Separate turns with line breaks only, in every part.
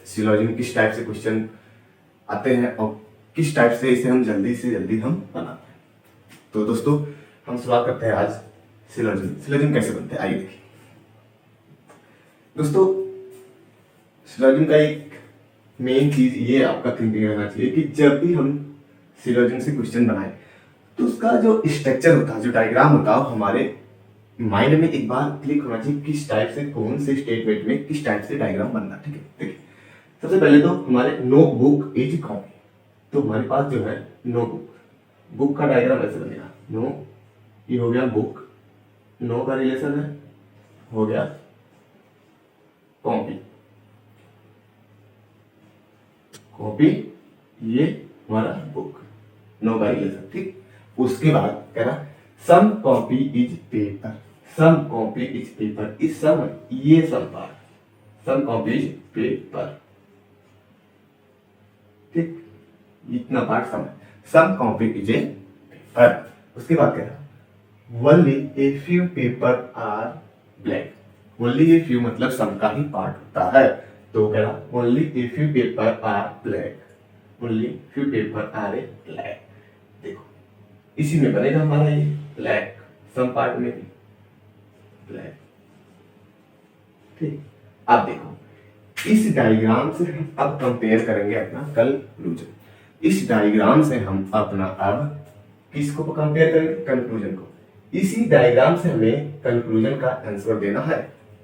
Syllogism किस type से question आते हैं और किस टाइप से इसे हम जल्दी से जल्दी हम बनाते हैं। तो दोस्तों हम शुरुआत करते हैं आज सिलोजिज्म। सिलोजिज्म कैसे बनते हैं आइए देखिए। दोस्तों सिलोजिज्म का एक मेन चीज ये आपका थिंकिंग रहना चाहिए कि जब भी हम सिलोजिज्म से क्वेश्चन बनाए तो उसका जो स्ट्रक्चर होता है, जो डायग्राम होता है, हमारे माइंड में एक बार क्लिक होना चाहिए किस टाइप से, कौन से स्टेटमेंट में किस टाइप से डायग्राम बनना। ठीक है, देखिए सबसे पहले तो हमारे नो बुक इज कॉपी, तो हमारे पास जो है नो बुक, बुक का डायग्राम ऐसे बनेगा। नो, ये हो गया बुक, नो का रिलेशन है, हो गया कॉपी, कॉपी ये हमारा बुक, नो का रिलेशन। ठीक, उसके बाद कह रहा some copy is paper, some copy is paper, इस सम, ये some part, some copy is paper. ठीक, इतना पार्ट सम है, some copy is a paper. उसके बाद कह रहा only a few paper are black, only a few मतलब सम का ही पार्ट होता है, तो कह रहा only a few paper are black, only few paper are a black. देखो इसी में बनेगा हमारा ये ब्लैक, सम पार्ट में भी ब्लैक। ठीक, अब देखो इस डायग्राम से हम अब कंपेयर करेंगे अपना कंक्लूजन, इस डायग्राम से हम अपना अब किसको कंपेयर करेंगे, कंक्लूजन को। इसी डायग्राम से हमें कंक्लूजन का आंसर देना है,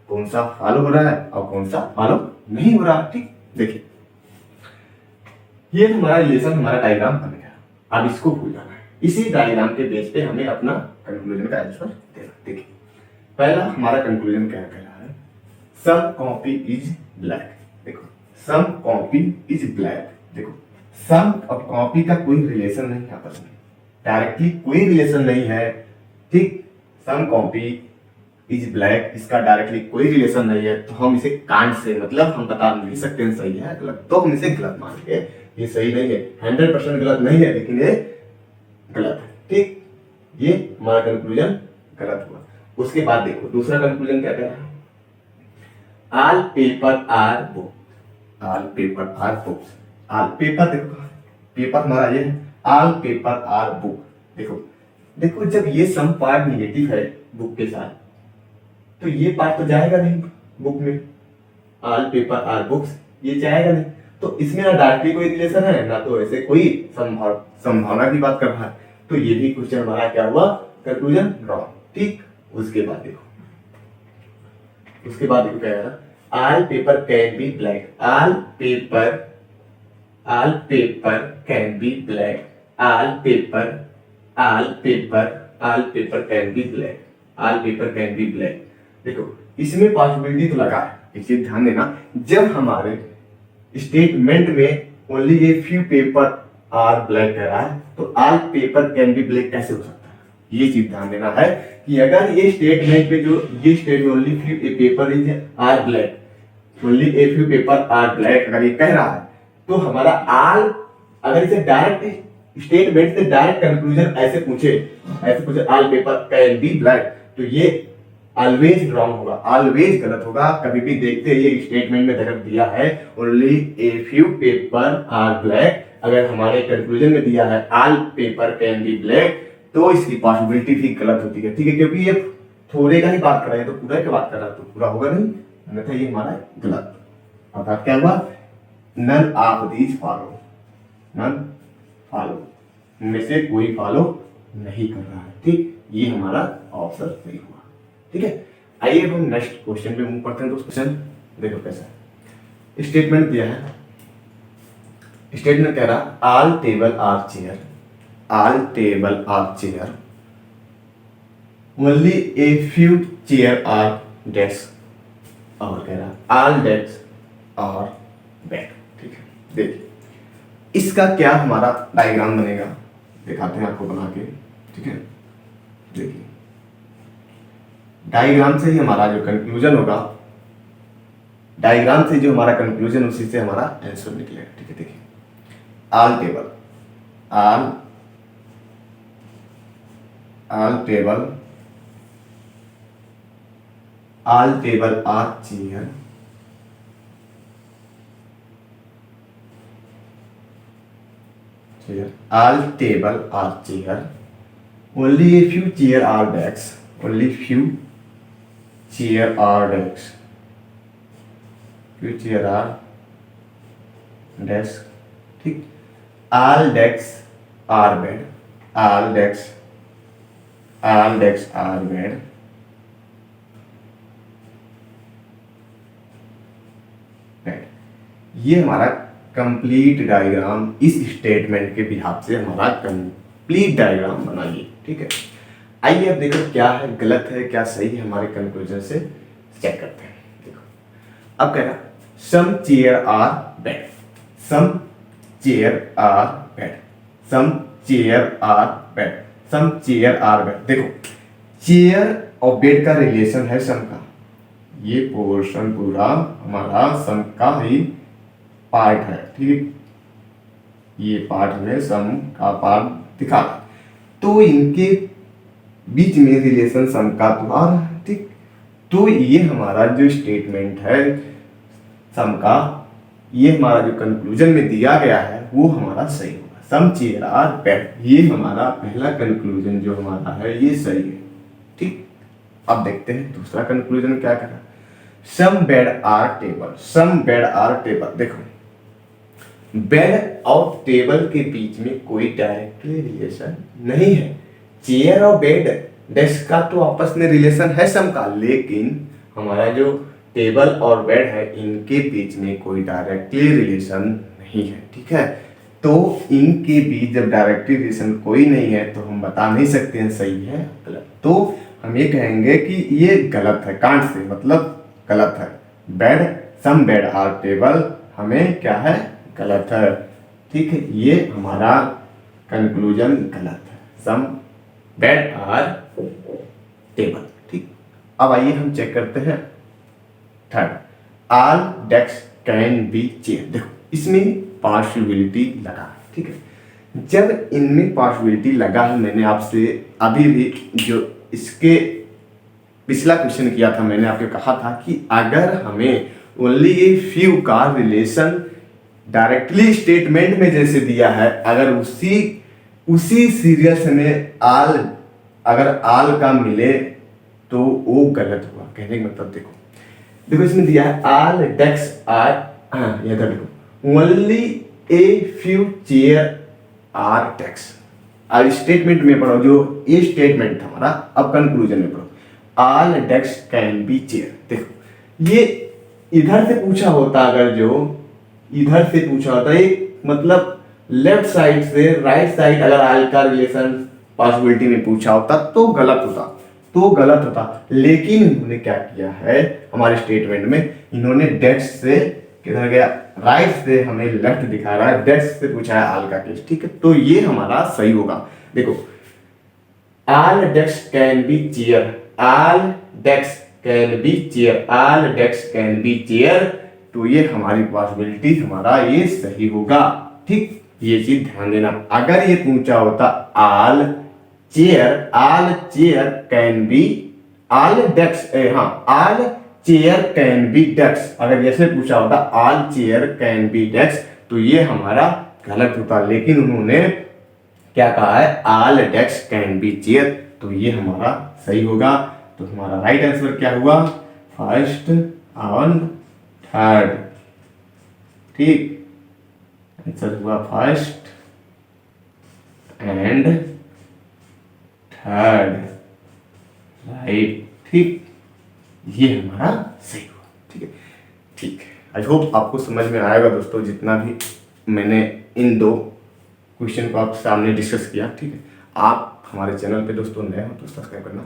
कौन सा फॉलो हो रहा है और कौन सा फॉलो नहीं हो रहा। ठीक, देखिए ये हमारा रिलेशन, हमारा डायग्राम बन गया। अब इसको भूल जाना है, इसी डायग्राम के बेस पे हमें अपना कंक्लूजन का आंसर देना। देखिए पहला हमारा कंक्लूजन क्या कह रहा है, सम कॉपी इज ब्लैक। देखो सम कॉपी इज ब्लैक, देखो सम और कॉपी का कोई रिलेशन नहीं है आपस में, डायरेक्टली कोई रिलेशन नहीं है। ठीक, सम कॉपी इज ब्लैक, इसका डायरेक्टली कोई रिलेशन नहीं है, तो हम इसे कांट से, मतलब हम बता नहीं सकते हैं सही है गलत, तो हम इसे गलत मानेंगे। ये सही नहीं है, 100% गलत नहीं है, लेकिन ये गलत है। ठीक, ये हमारा कंक्लूजन गलत हुआ। उसके बाद देखो दूसरा कंक्लूजन क्या कह रहा है, all paper are book, all paper are books, all paper, देखो पेपर हमारा ये है, ऑल पेपर आर बुक। देखो देखो जब ये सम पार्ट निगेटिव है बुक के साथ, तो ये पार्ट तो जाएगा नहीं बुक में, ऑल पेपर आर बुक्स ये जाएगा नहीं, तो इसमें ना डायरेक्टली कोई रिलेशन है ना तो ऐसे कोई संभावना की बात कर रहा है, तो ये भी क्वेश्चन हमारा क्या हुआ, कंक्लूजन रॉन्ग। ठीक, उसके बाद देखो क्या है, all paper can be black, all paper can be black, all paper can be black, all paper can be black. देखो इसमें पॉसिबिलिटी तो लगा है, एक चीज ध्यान देना, जब हमारे स्टेटमेंट में only a few paper are black कह रहा है, तो all paper can be black कैसे हो सकता है, ये चीज ध्यान देना है कि अगर ये स्टेटमेंट पे जो ये statement only few a paper is are black, only a few paper are black अगर ये कह रहा है, तो हमारा ऑल, अगर इसे डायरेक्ट स्टेटमेंट से डायरेक्ट कंक्लूजन ऐसे पूछे all paper can be black, तो ये ऑलवेज रॉन्ग होगा, ऑलवेज गलत होगा। कभी भी देखते ये स्टेटमेंट में अगर दिया है only a few paper are black, अगर हमारे कंक्लूजन में दिया है all paper can be black, तो इसकी पॉसिबिलिटी भी गलत होती है। ठीक है, क्योंकि ये थोड़े का ही बात कर रहे हैं, तो पूरा की बात कर रहा है तो पूरा होगा नहीं, अन्यथा ये हमारा गलत। अर्थात क्या हुआ, none of these follow, none follow, में से कोई फॉलो नहीं कर रहा है। ठीक, ये हमारा ऑप्शन सही हुआ। ठीक है, आइए हम नेक्स्ट क्वेश्चन पे मूव करते हैं। दोस्तों क्वेश्चन देखो कैसा है, स्टेटमेंट दिया है, स्टेटमेंट कह रहा all table are chair, all table are chair, only a few chair are desk, और कह रहा ऑल डेस्क आर बेड। ठीक है, देखिए इसका क्या हमारा डायग्राम बनेगा, दिखाते हैं आपको बना के। ठीक है, देखिए डायग्राम से ही हमारा जो कंक्लूजन होगा, डायग्राम से जो हमारा कंक्लूजन उसी से हमारा आंसर निकलेगा। ठीक है, देखिए all table, all table are chair, chair, all table are chair, only a few chair are desks, only few chair are desks, few chair are desk, ठीक। all desks are bed, all desks are bed, bed। ये हमारा complete diagram इस statement के behalf से हमारा complete diagram बनाइए, ठीक है। आइए अब देखो क्या है गलत है क्या सही है, हमारे कंक्लूजन से चेक करते हैं। देखो अब कह रहा some chair are bed, some chair are bed, some chair are bed, some chair are bed. देखो चेयर और बेड का रिलेशन है सम का, ये पोर्शन पूरा हमारा सम का ही पार्ट है, ठीक। ये पार्ट में सम का पार्ट दिखा, तो इनके बीच में रिलेशन सम का तो आ रहा है, ठीक। तो ये हमारा जो स्टेटमेंट है सम का, ये हमारा जो कंक्लूजन में दिया गया है वो हमारा सही होगा। सम चेयर आर बेड, ये हमारा पहला कंक्लूजन जो हमारा है ये सही है, ठीक। अब देखते हैं दूसरा कंक्लूजन क्या कह रहा है। Some bed are table, some bed are table. देखो बेड और टेबल के बीच में कोई डायरेक्टली रिलेशन नहीं है। चेयर और बेड डेस्क का तो आपस में रिलेशन है सम का, लेकिन हमारा जो टेबल और बेड है इनके बीच में कोई डायरेक्टली रिलेशन नहीं है, ठीक है। तो इनके बीच जब डायरेक्टली रिलेशन कोई नहीं है तो हम बता नहीं सकते हैं सही है गलत, तो हम ये कहेंगे कि ये गलत है, कांट से मतलब गलत है। Bed some bed are table हमें क्या है गलत है, ठीक है। ये हमारा कंक्लूजन गलत है, सम बेड आर टेबल, ठीक। अब आइए हम चेक करते हैं third, all desk can be chair. देखो इसमें पॉसिबिलिटी लगा, ठीक है। जब इनमें पॉसिबिलिटी लगा है, मैंने आपसे अभी भी जो इसके पिछला क्वेश्चन किया था, मैंने आपको कहा था कि अगर हमें ओनली ए फ्यू का रिलेशन डायरेक्टली स्टेटमेंट में जैसे दिया है, अगर उसी सीरियस में आल अगर आल का मिले तो वो गलत हुआ। कहने का मतलब देखो इसमें दिया है आल डेस्क आर, ये देखो only a few chair are desk. अब स्टेटमेंट में पढ़ो, जो ये स्टेटमेंट था हमारा, अब कंक्लूजन में पढ़ो all desk can be chair. देखो ये इधर से पूछा होता, अगर जो इधर से पूछा होता है मतलब लेफ्ट साइड से राइट साइड अगर आल का रिलेशन पॉसिबिलिटी में पूछा होता तो गलत होता, लेकिन इन्होंने क्या किया है हमारे स्टेटमेंट में, इन्होंने डेस्क से किधर गया, राइट से हमें लेफ्ट दिखा रहा है, डेस्क से पूछा है आल का केस, ठीक है। तो ये हमारा सही होगा। देखो all desk can be chair, all desk can be chair, all desk can be chair, तो ये हमारी पॉसिबिलिटी हमारा ये सही होगा, ठीक। ये चीज ध्यान देना। अगर ये पूछा होता all chair can be all desk, all chair can be desk, अगर ऐसे पूछा होता all chair can be desk तो ये हमारा गलत होता, लेकिन उन्होंने क्या कहा है all desk can be chair, तो ये हमारा सही होगा। तो हमारा राइट आंसर क्या हुआ, फर्स्ट और थर्ड, ठीक। आंसर हुआ फर्स्ट एंड थर्ड, राइट, ठीक। ये हमारा सही हुआ, ठीक है, ठीक। आई होप आपको समझ में आएगा दोस्तों, जितना भी मैंने इन दो क्वेश्चन को आप सामने डिस्कस किया, ठीक है। आप हमारे चैनल पे दोस्तों नए हो तो सब्सक्राइब करना